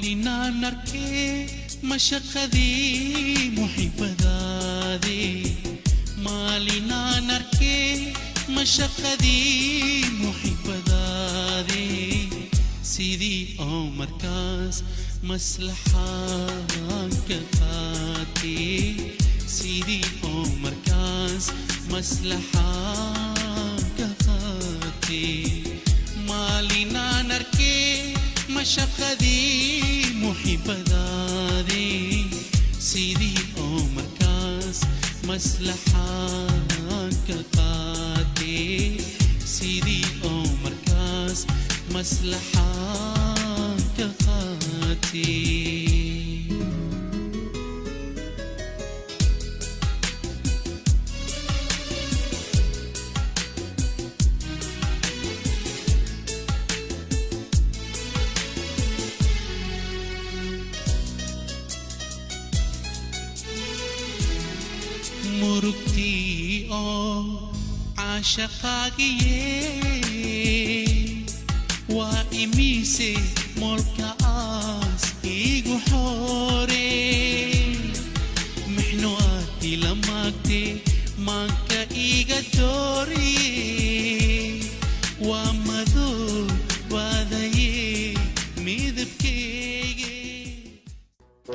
مالنا نركي مشقدي محب ذادي مالنا نركي مشقدي محب ذادي سيدي أو مركز مصلحة كفاتي سيدي أو مركز مصلحة كفاتي مالنا نركي مشقدي محب ذادي سيدي أو مركز مصلحة كفاتي سيدي أو مركز مصلحة كفاتي مركتي أو عاشقاكي وإميسي ملكا آس إيجو حوري محنواتي لماكتي مانكا إيجا دوري ومدو وذاي ميذبكي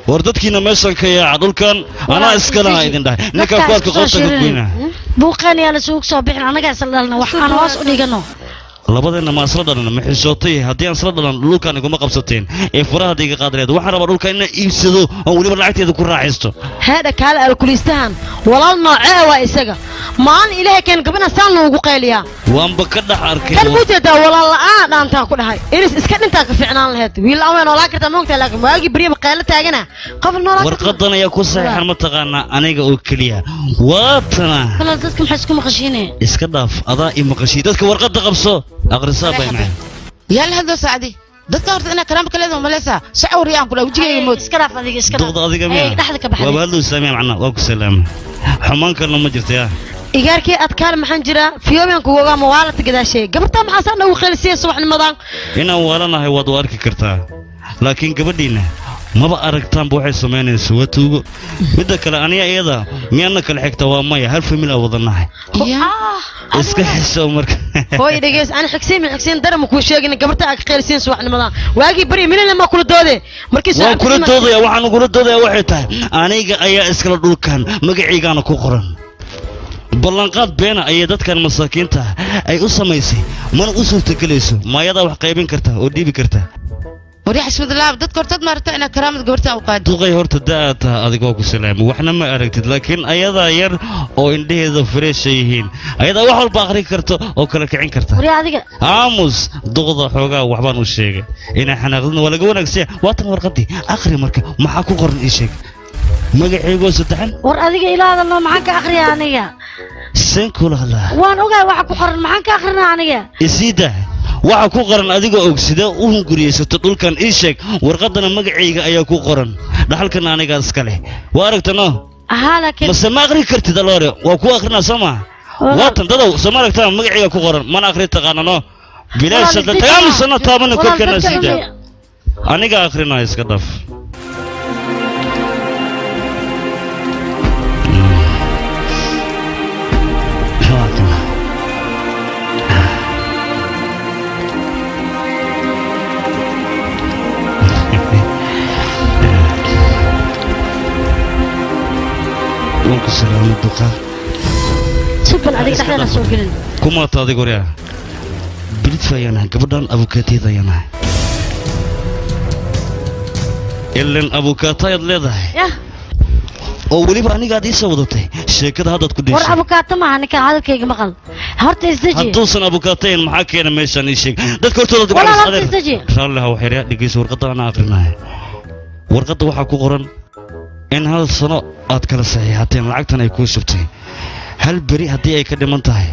وردتكينا ماشان كيا عدلكان أنا إسكالها إذن ده نكا كوالك قوتك بينا بوقاني على سوق صباح أنا قاعد سلالنا وحنا واس أنيجنو labadeenna ma asla dhalan ma xishootay haddii aan asla dhalan dhulkaan iguma qabsateen ee furaha diga qaadreed waxaan rabaa dhulka inaan iibsado oo weliba lacagteeda ku raaxaysto هذا كال الكوليستان والله نوعه وإسقى ما أن إلهي كان قبنا سالنا وقيليا waanba ka dhex arkay كان موجودة والله لا أنت أقول هاي إيش إسكت أنت كفعنا لهاد ويلا أوين ولا كرت ممكن لكن ما أجي بريم قيلة تاجنا قبل نورا warqadan ayaa ku saxiixan ma taqaana aniga oo kaliya waatana خلاص dadkum xiskum qashine iska dhaaf adaa i maqashii dadka warqada qabso aqrisaa bay macaan يلا هذا سعدي دكتور أنا كلامك كلام ملسا شعور يا أنكل وجهي يموت iska dhaaf adiga iska duqda adiga miya dhaxda ka baxday waa hadlu saamiya macna waa ku salaam xumaan kalena ma jirtaa إيجاركي أتكلم محن جرا في يوم ينكو وقام موالد كذا شيء قبلتها مع سنة وخلصية صبح المضان inaan waalanahay waad u arki kartaa laakiin gabadhiina maba aragtaan buu waxay sameynayso waa tuugo midda kale aniga iyada miyaana kala xigta waa maya hal famil aan wadanahay iska xisho marka هو يدقيس أنا حكسين درم كوشيجين قبلتها خلصية صبح المضان واجي بري من لما كل دودة مركز waan kula doodaya waxaan kula doodaya waxay tahay aniga ayaa iskala dhulkan magacaygaana ku qoran ballanqaad beena ayay dadkan masaakiinta ay u samaysay mana u suurtagelayso maayadaa wax qaybin karta oo dhiibi karta وريح اسم الله دكتور تد مرت أنا كرامة قبرتها وقاد duqay horta daata adigoo ku salaamo waxna ma aragtid laakiin ayadaa yar oo indhaheeda fresh yihiin ayadaa wax walba akhri karto oo kala kicin karta wari adiga aamus duqda xoogaa waxbaan u sheegay inay xanaaqdina waa laga wanaagsan waatan warqadii akhri marka maxaa ku qoran ii sheeg magaceygoo saddexan war adiga ilaada loo maxaan ka akhriyaa aniga seen kula hadlaa waan ogahay waxa ku qoran maxaan ka akhrinaa aniga isiida waxa ku qoran adiga og sidee u hunguriyeysato dhulkan ii sheeg warqadana magacayga ayaa ku qoran dhaxalkan aniga iska leh waa aragtano ahaa laakiin mase ma akhri kartid aloore waa ku akhrinaa soo maa waatan dadow soo ma aragtaa magacayga ku qoran mana akhri taqaanano bilaasha tagaamusana taabana korkeena siida aniga akhrinaa iska dhaf wanku salaamo duqa suban adiga dhaxdana soo gelin kuma taadiga wariya bilid fayanahay gabadhan abukaatiyada ayanahay ilan abukaatayaad leedahay oo weliba aniga aad ii soo wadatay sheekada haddaad ku war abukaata maaha ninka hadalkayga maqal horta isdaji hadduusan abukaatayn maxaa keena meeshaan ii sheeg dadka hortooda raalliha waxyaryaa dhegeysa warqadda anaa akrinaya warqadda waxaa ku qoran in hal sano aad kala saxiixateen lacagtan ay kuu shubtay hal beri haddii ay ka dhiman tahay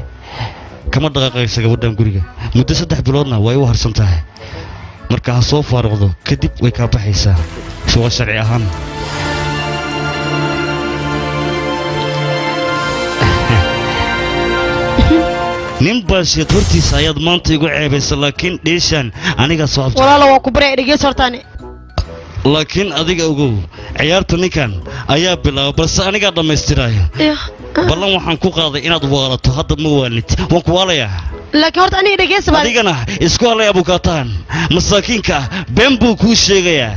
kama dhaqaaqaysa gabadhan guriga muddo 3 biloodna way u harsan tahay marka ha soo faaruqdo kadib way kaa baxaysaa soo sharci ahaan nin baasheed hortiisa ayaad maanta igu ceebaysa laakiin dheeshaan aniga soo abta walaalo waa ku baray dhigay sortaani laakiin adiga ogow ciyaarta ninkan ayaa bilaabay balse anigaa dhammaystiraya ballan waxaan ku qaaday inaad waalato hadda ma waalid waan ku waalayaa laakiin horta aniga dhegeysa baa adigana isku halay abukaataan masaakiinka been buu kuu sheegayaa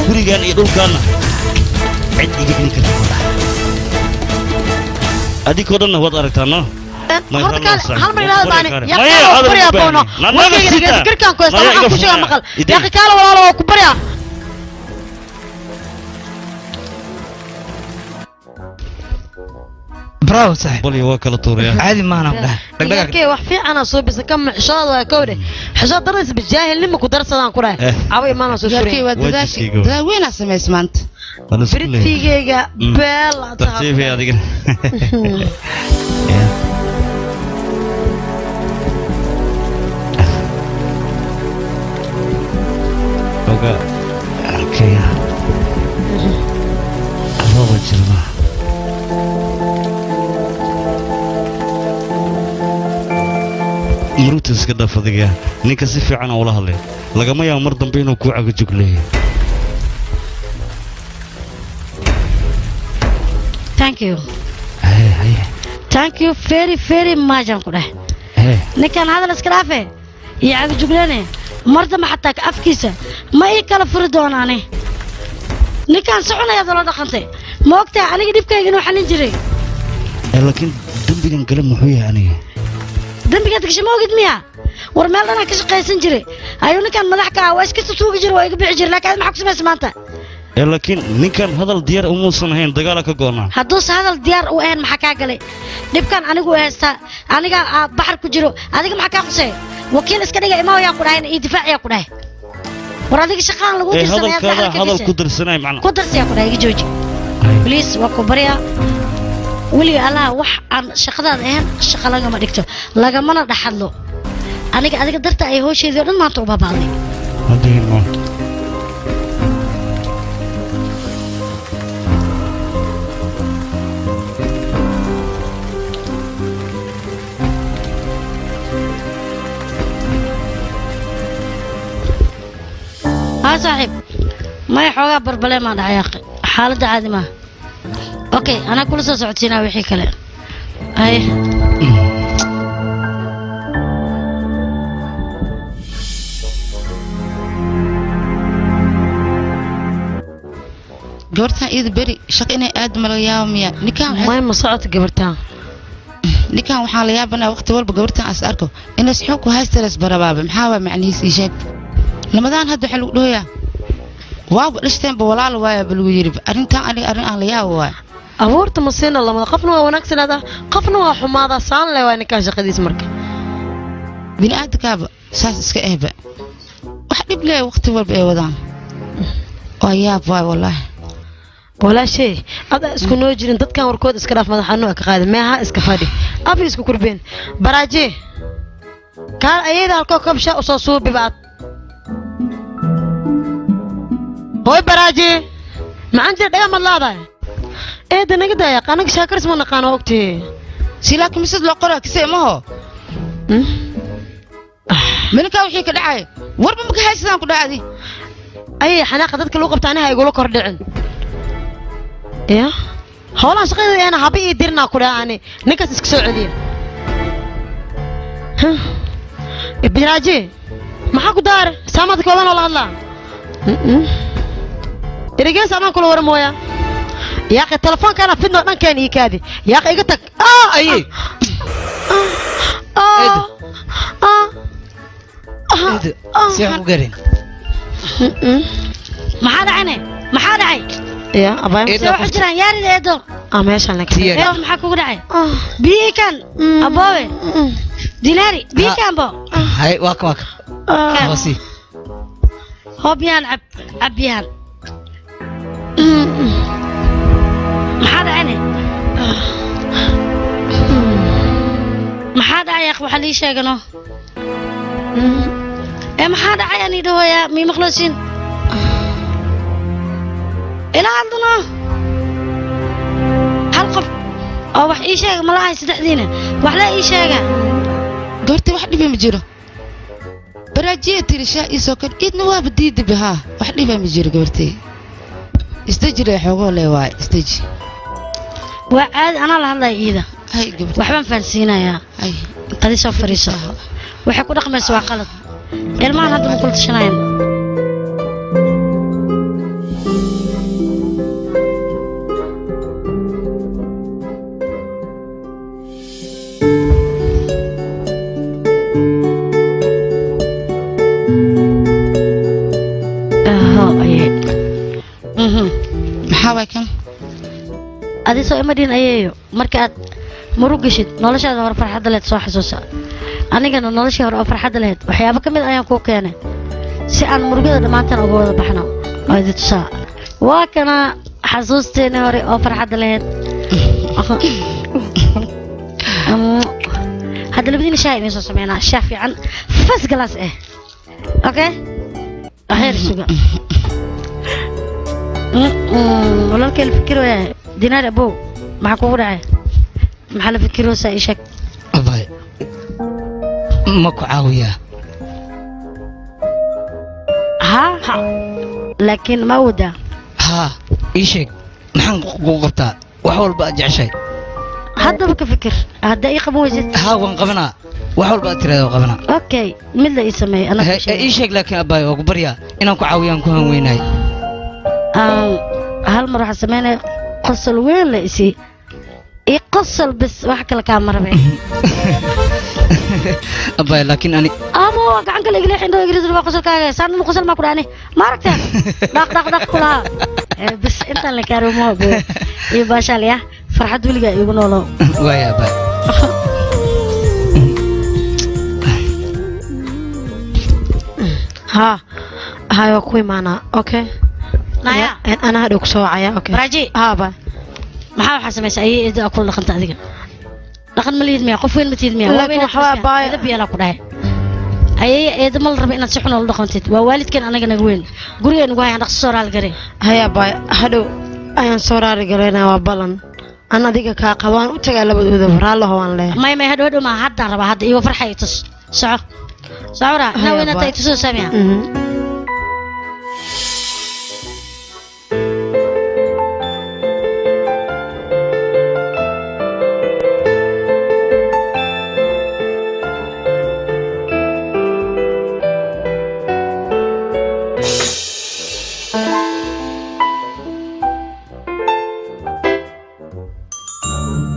gurigan iyo dhulkaana cid iga celin karta adigoo dhanna waad aragtaa no horta kaale hal mar ilaada baani yaa ku baryaa boono wajigii dhegeysa kirkaan ku haysta waxaan ku sheegaa maqal yaa kaale walaalo waa ku baryaa براو صاحب بلي واكل طوريا عادي ما انا بدها دقدق wax fiican soo bis kam xishad waa kowde xishad daras bijaahil lima ku darsadaan ku dhahay away maana soo suuray yarkii wadadaashii daa weyn sameys maanta fridfigeyga beel tartiib ay adiga oga okay abawa jirma muruta iska dhaaf adiga ninka si fiican oo la hadlay lagama yaabo mar dambe inuu ku caga jugleeyo thank you very much aan ku dhahay ninkan hadal iska dhaafe iyo caga jugleene mar dambe xataa ka afkiisa ma ii kala furi doonaane ninkan soconayaad la dhaqantay ma ogtahay aniga dhibkayga inuu xalin jiray laakiin dambigan gale muxuu yahay aniga dambigaad gashay ma ogid miya war meel dhanaan ka shaqaysan jiray ayuu ninkan madax ka ah waa iska tuugi jiray waa iga bixi jiray laakiin maxaa ku samaysa maanta laakiin ninkan hadal diyaar umuusan ahayn dagaala ka go'naa hadduusan hadal diyaar u ahayn maxaa kaa galay dhibkan anigu haystaa aniga baxar ku jiro adiga maxaa kaa qusay wakiil iska dhiga imaa yaa ku dhahay iyo difaaciyaa ku dhahay war adiga shaqaan lagu dirsanaya hadal ku dirsanay macna ku darsiyaa ku dhahay jooji please waa ku baryaa weliga allaha wax aan shaqadaada ahayn shaqa lagama dhigto lagamana dhaxadlo aniga adiga darta ay hooshayda dhan maanta u baabaaday ها صاحب ما يحوغا بربلي ما دحيا حالة عادي ما اوكي انا كل سو سocodsiina wixii kale ay goorta id beri shaqo inay aad malayaamiya nikaan ma socod gabartaan nikaan waxa la yaabanaa waqti walba gabartan as arko inaas xog ku haystaras barabaaba maxaa waa macnihiis ii sheeg lamadaan hadda waxa lagu dhooyaa waaw dhishteen walaal waaya lagu yiri arintan ani arin aan la yaabo waa abuurta masina lamada qofna waa wanaagsanada qofna waa xumaada saan leh waa ninka shaqadiis marka bini aadkaaba saas iska eeba wax dhib leh waqti walba ay wadaan oo yaab waay wallahi ولا شيء هذا اسكو نوجرين دد كان وركود اسك داف مدحانو ka qaad meeha iska fadhi abi isku kurbeen baraaje kaal ayada halko kabsha u soo suubi baad boy baraaje ma anta dhaga ma laada ee danaga daaya qanaga shaakar isma naqaan ogtee silaak misad loo qoraa kisay ma ho milka wixii ka dhacay warba ma ka haysadaan ku dhacdi ay xanaaqa dadka loo qabtaanaha ay golo kor dhicin يا هولا شقيدي انا هبي يديرنا كوراني نكس اسك سو عليا ابراجي ما حكو دار سامد كودان ولا الله اريجي سامان كل ور مويا يا اخي التليفون كان فينو دان كان يكادي يا اخي ايغتك اي سيحو قرين ما حدا عيني ما حدا عين يا أبايم سوى حجران ياري ليدو ماشي أنا كده إيه ما حكوا قرعي بيه كان أبوي ديناري بيه كان بو هاي واك واسي هو بيان عبيان ما حدا عيني ما حدا عيا أخو حلي شاقنو إيه ما حدا عياني دو يا مي مخلصين إلى عندنا حلقة أو وح إيش ما لا يصدقني وح لا إيش قلت واحد بيمجره baraajiya tirishaa isoo kan idna waaba diida bihaa wax dhibaa ma jiro gabartay istajire xoogoo lee waay istaji waa caadi anaa la hadlaya iida hay gabartay waxbaan fahansiinayaa hay qadi soo fariiso waxay ku dhaqmaysa waa qalad ilmahan hadda ma kula tashanayn maxaa waay kan adi soo ima dhihin ayeeyo marka aad murug geshid noloshaada hore farxadda lehed soo xasuusa anigana noloshii hore oo farxadda lahayd waxyaabo ka mid ayaan kuu keenay si aan murugada dhammaantan uga wada baxno oo idi tusaa waa kana xasuusteeni hore oo farxadda lahayd hadda labadiina shaah idiin soo sameynaa shaah fiican fas galaas ah okay waxyar suga walaalkay la fikir waya dinaar abow maxaa kugu dhacay maxaa la fikiroosaa ii sheeg abay ma ku caawiyaa ها لكن ما ودا ها إيشك نحن قبطة وحول بقى جعشي هذا بك فكر هذا إيه قبوزت ها وانقبنا وحول بقى ترى وقبنا أوكي من اللي يسمي أنا إيشك لكن أباي وقبريا إنهم كعاويان كهان ويناي هل مرة سمينا قصل وين لإسي يقصل بس واحد لك عمر بي أباي لكن أنا أبو عن كل إجلي عنده يجلس في قصل كذا سان مقصل ما كراني ما ركته دق كلها بس أنت اللي كارمه بو يباشر يا فرحت ولقى يقولوا له ويا أباي ها هاي أخوي معنا أوكي نايا أنا هدوك سواعيا أوكي راجي ها با maxaa waxa sameysay ay ida akul dhaqanta adiga dhaqan ma liid miya qof weyn ma tiid miya laakiin waxa baay ida biya la ku dhahay ay ida mal raba inaad si xun ula dhaqantid waa waalidkan anaga naga weyn gurigeena ugu hayaan dhaqso soo raal garay haya baay hadhow ayaan soo raali gareynaa waa balan an adiga kaa qabaan u tagaa labadooda raallo waan leeyahay may hadhow ma hadda raba hadda iyo farxay tus soco sawra na weyn ay tusoo sameeyaa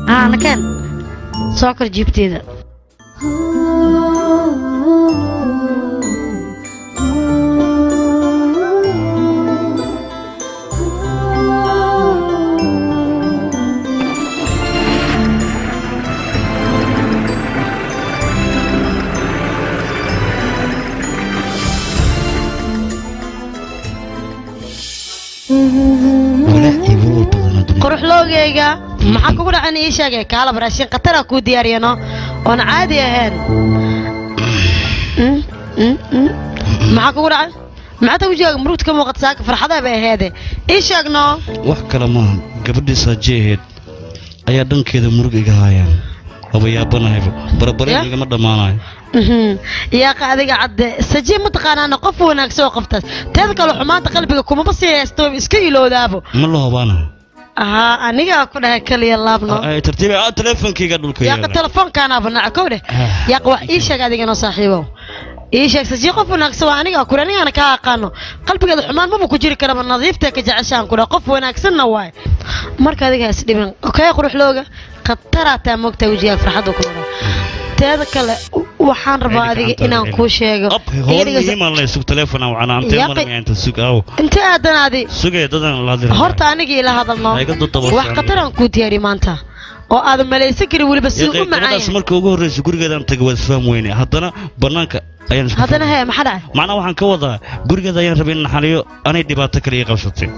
أنا كان سكر جبتي ذا قروح لوجيجا maxaa kugu dhacan ii sheegay kaala baraashin qatar ku diyaariyano oo caadi ahaan maxaa kugu dhacan maxaa wajigaaga murugta ka muuqata saaka farxada bay ahayd ii sheegno wax kale ma gabadhiisa jeehed ayaa dhankeeda murug iga haayaan waba yaabanahay barabareega ma dhamaanayo yaa qaadiga cadde sajii ma taqaanaa qof wanaagsan oo qabta teed kale xumaanta qalbiga kuma sii haysto iska iloodaabo ma la hobaana aniga ku dhahay kaliya laabno ay tartiib ah teleefankayga dhulka yaa teleefankaana banac ka wada yaa wax ii sheeg adiga noo saaxiibo ii sheeg sajii qof wanaagsan waa aniga ku raniga ka aqaano qalbigeeda xumaan ma ku jiri kara nadiifta ka jeceshaan ku qof wanaagsanna waay marka adiga is dhiban okay qurux looga qatarata moogta wajiga farxadu ku wada teeda kale waxaan rabaa adiga inaan ku sheego iimaan la isku teleefon aan aan teeman inta sugaw inta aadanaadi sugay dadan la hadlay horta aniga ila hadalno wax qataran ku diyaari maanta oo aad malaysa kari waliba si u macaan markii ugu horeysay gurigeedan tagay waa isfaam weyne haddana banaanka ayaan isku haddana hay maxaa dhacay macna waxaan ka wadaa gurigeeda ayaan rabay in xaliyo anay dhibaato kale ii qabsatay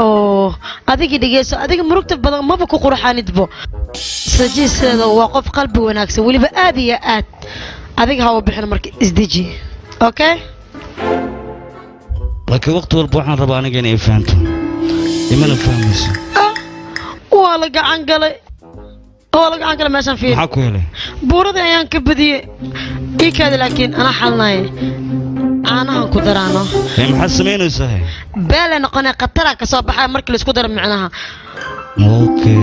oo adiga dhigeyso adiga murugta badan maba ku qurxaanidbo sajiiseeda waa qof qalbi wanaagsan waliba aad iyo aad adiga hawa bixin marka isdeji okay laakiin waqti walba waxaan rabaa aniga inay fahanto imana fahmayso waa la gacan galay meeshan fiir maxaa ku helay buurada ayaan ka badiyey إيكاد لكن أنا حلناي أنا هنقدرانه maxaad samaynaysaa بلا نقنا قطرة كصباح مركل سكودر معناها okay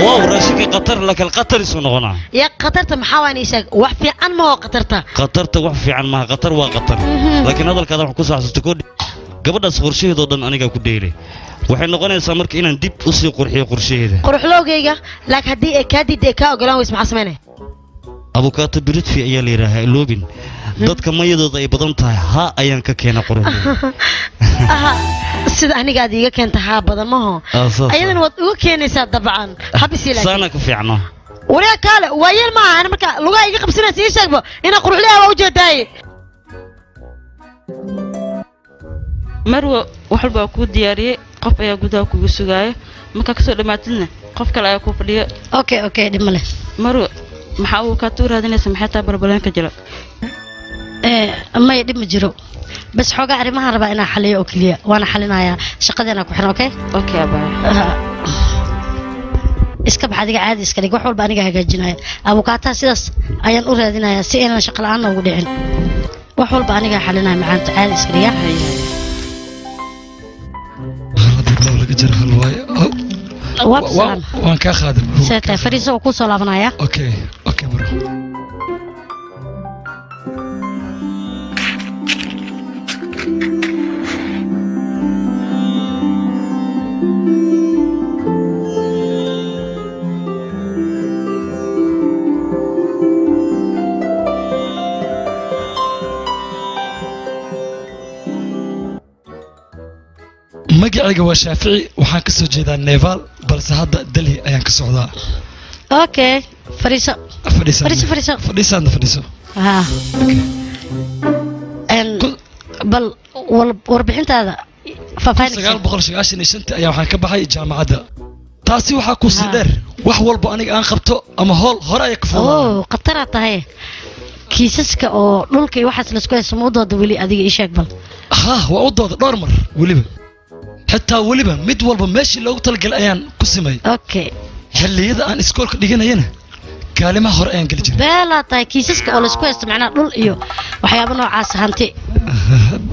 واو راسك قطر لك القطر سنغنا يا قطرت محاواني شاك وحفي عن ما هو قطرته قطرت وحفي عن ما قطر وقطر لكن هذا الكلام حكوس حسستكون قبل قرشيه دودن aniga ku dheelay waxay noqonaysaa marka inaan dib u sii qurxiyo qorsheeda qurux loogayga laakiin hadii ay ka didday ka ogolaan weys maxaa sameynay abukaato biritfi ayaa la yiraahaa loobin dadka mayadooda ay badan tahay ha ayaan ka keenay quruxda sida aniga aad iga keenta ha badan maho ayadana waad uga keenaysaa dabcan habisi laakiin sana ku fiicno wariya kale waayeel ma aha marka lugaa iga qabsanaysa ii sheegbo ina qurux leeyahay waa u jeedaay marwo wax walba ku diyaariyay qof ayaa gudaha kugu sugaayo marka ka soo dhamaatidna qof kale ayaa ku fadhiyo okay dhimale marwo maxaa uu ka tuuraadinaysa maxay taa barbalaan ka jira ma dhib ma jiro bas xogaa arrimaha rabaa inaan xaliyo oo kaliya waana xalinayaa shaqadeena ku xiran okay abaa iska baxadiga caadi iska dhig wax walba aniga hagaajinaya abukaata sidaas ayaan u raadinayaa si aanan shaqo la'aan ugu dhicin wax walba aniga xalinaya macaanta caadi iska dhiga جر هالواي وان كاخذ سيتا فريسة وكوسو لابنايا اوكي برو magacayga waa Shaafici waxaan ka soo jeedaa Neval balse hadda Delhi ayaan ka socdaa okay fariiso bal warbixintaada faafaahin 995 ayaa waxaan ka baxay jaamacadda taasi waxa ku sii dheer wax walba aniga aan qabto ama hool hore ay ka fuulaan qatara tahay kiisaska oo dhulka iyo waxaas la isku haysamoodo wali adiga ii sheeg bal waa u dooda dhowr mar waliba حتى ولبا مد والبا ماشي لو تلقى الأيان قسمي أوكي هل يدا أن إسكول كديجنا هنا كلمة هور أيان قلت بلا طيب كيسك أول إسكول استمعنا نقول إيو وحيابنا عاس هانتي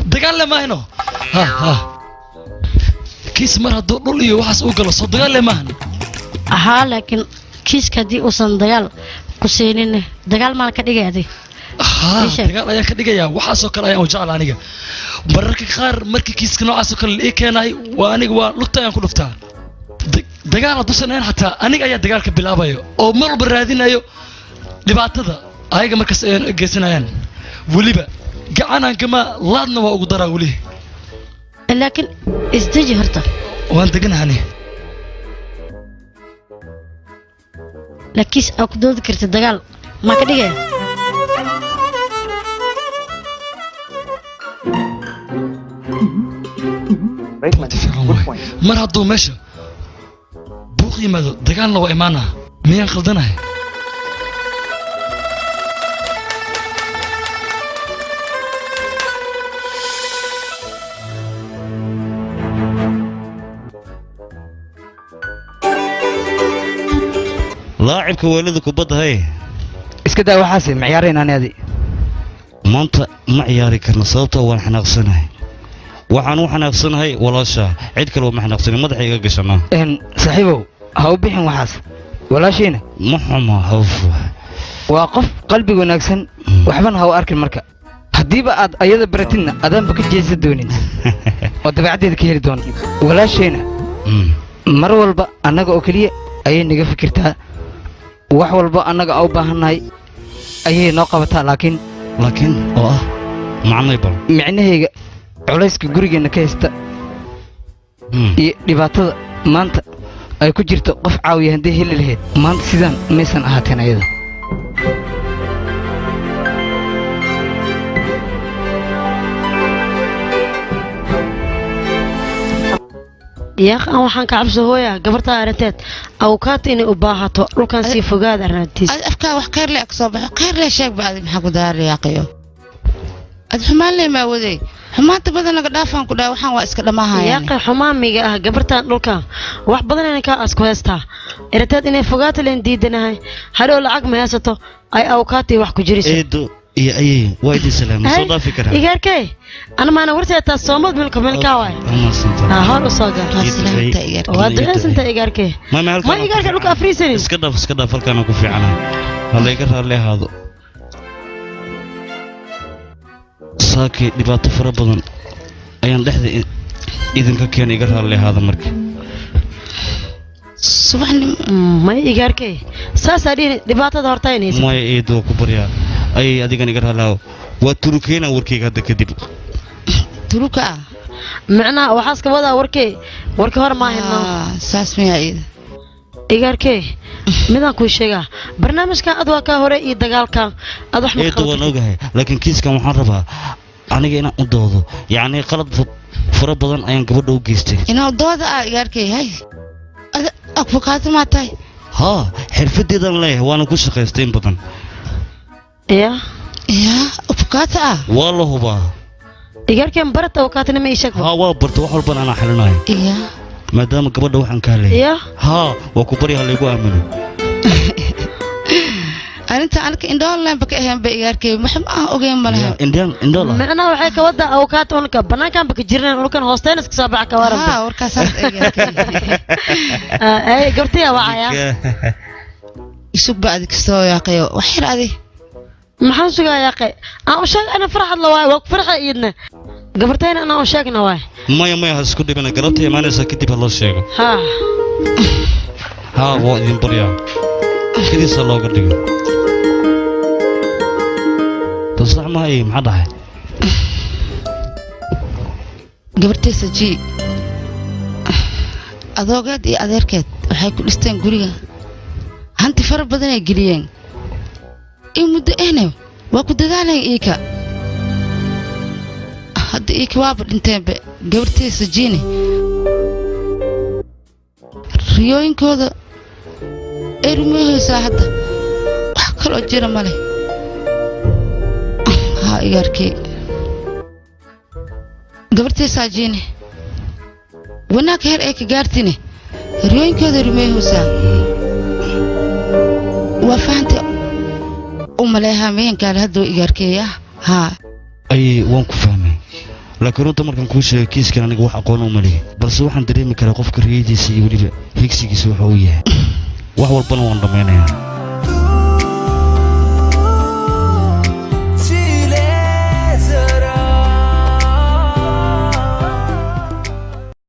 دقال لما هنا ها كيس مرة دول إيو وحس أوكل صد دقال لما هنا لكن كيس كدي وصل دقال كسينين دقال ما كديجا دي دقال أيان كديجا وحس أوكل أيان وجعل عنيجا mararka qaar markii kiiska noocaas oo kale la keenay waa aniga waa lugta aan ku dhuftaa dagaal dusaneen xataa aniga ayaa dagaalka bilaabayo oo mar walba raadinayo dhibaatada ayaga markaas ay geysanayaan waliba gacanaan kama laadna waa ugu daraa wali laakiin isdaji horta waan deganahay laakiin aad ku doodi kartid dagaal ma ka dhigay mar hadduu meesha buuq yimaado dagaalna waa imaanaa miyaan khaldanahay laacibka waalida kubadda hay iska daa waxaasi ma ciyaarayna aniadi maanta ma ciyaari karna sababtoo waan xanaaqsanahay waxaan u xanaaqsanahay walaasha cid kale ma xanaaqsanin madaxa iga gashana saaxiibow ha u bixin waxaas walaashiina ma xumo hawf waa qof qalbi wanaagsan waxbana ha u arkin marka haddiiba aad ayada baratidna adaanba ka jeesa doonin oo dabeecaddeeda ka heli doona walaashiina mar walba annaga oo keliya ayay naga fikirtaa wax walba annaga u baahannahay ayay noo qabataa laakiin oo ah macnay bal micnahayga culayska gurigeena ka haysta iyo dhibaatada maanta ay ku jirto qof caawiya haddii heli lahayd maanta sidaan maysan ahaateen ayada ياخ أنا وحنا كعب سهويا قبرتها أرنتات أو كاتيني أباهته لو كان سي فقاد أرنتيس أفكار وحكير لك صباح خير لي شيء بعد محكو دار يا قيو أدحمان لي ما ودي maanta badan laga dhaafaan ku dhahay waxaan waa iska dhamaahayaa yaaqi xumaamiga ah gabartan dhulka wax badan inay ka asku heystaa irataad inay fogaato leen diidanahay hadhow lacag ma haysato ay awkaati wax ku jiriso eedo iyo ayay waa idin salaam soo dhaafi karaa igarkay ana maana warteeta soomad milka waay hor u soo gaa salaamta igarkay waa duceysanta igarkay ma igarkay dhulka afriisan iska dhaaf halkaan ku fiicana halla iga raali ahaado saakay dhibaato fara badan ayaan dhexda idinka keenay iga raali ahaada marka subaxnimo ma igarkay saasa dhibaatada hortaynaysa ma eedo ku baryaa ay adigan iga raali ahaado waa turukeena warkayga hadda kadib turuka macnaha waxaas ka wadaa warkii hore ma hayno saas miyaa iyada igarkay midaan kuu sheegaa barnaamijkan ad waa kaa hore iyo dagaalkan ad wax ma waan ogahay laakiin kiiskan waxaan rabaa aniga inaan u doodo yacni qalad fara badan ayaan gabadha u geystay inaa dooda igarkay hay advokaato maa tahay haa xirfadeedan leeyahay waana ku shaqaystay in badan ya advokaato waa la hubaa igarkeen barat awkaatna ma ishag haa waa barta wax walban anaa xalinayo maadaama gabadha waxaan ka hadlayay haa waa ku barya halaygu aamino arinta anaka indhoolleen baka ahayn ba igarkay maxma ogeyn malaha indhoola macnaha waxay ka wadaa awkaat unka banaankan baka jirnaan ulkan hoosteena iska soo baxa ka waran warkaasaas igarkay ay gabtiya wacaya isug ba adig soo yaaqayo wax yar adi maxaan sugaa yaaqay aan u sheeg ana farxad la waay waa ku farxa iidna gabartayna ana u sheegna waay maya ha isku dhibana galabta imaanaysa kadib ha loo sheego haa waa idin baryaa sidiisa looga dhigo tasax mahay maxaa dhahay gabartaysa ji adoogeed iyo adeerkeed waxay ku dhisteen guriga hanti fara badan ay geliyeen in muddo ehne waa ku dadaaleen iika hadda iika waaba dhinteenba gabartaysa jiine riyooyinkooda ay rumeehaysaa hadda wax kaloo jira male haa igarkay gabartaysaa jiine wanaag heer ay ka gaartine riyooyinkooda rumeehaysaa waa fahantay umaleeha meenkaale hadduu igarkeeya haa ayay waan ku fahmay laakiin runta markaan kuu sheegay kiiskan aniga wax aqoon uma lihi balse waxaan dareemi karaa qofka riyadiisa iyo weliba higsigiisa waxa uu yahay wax walbana waan dhammaynayaa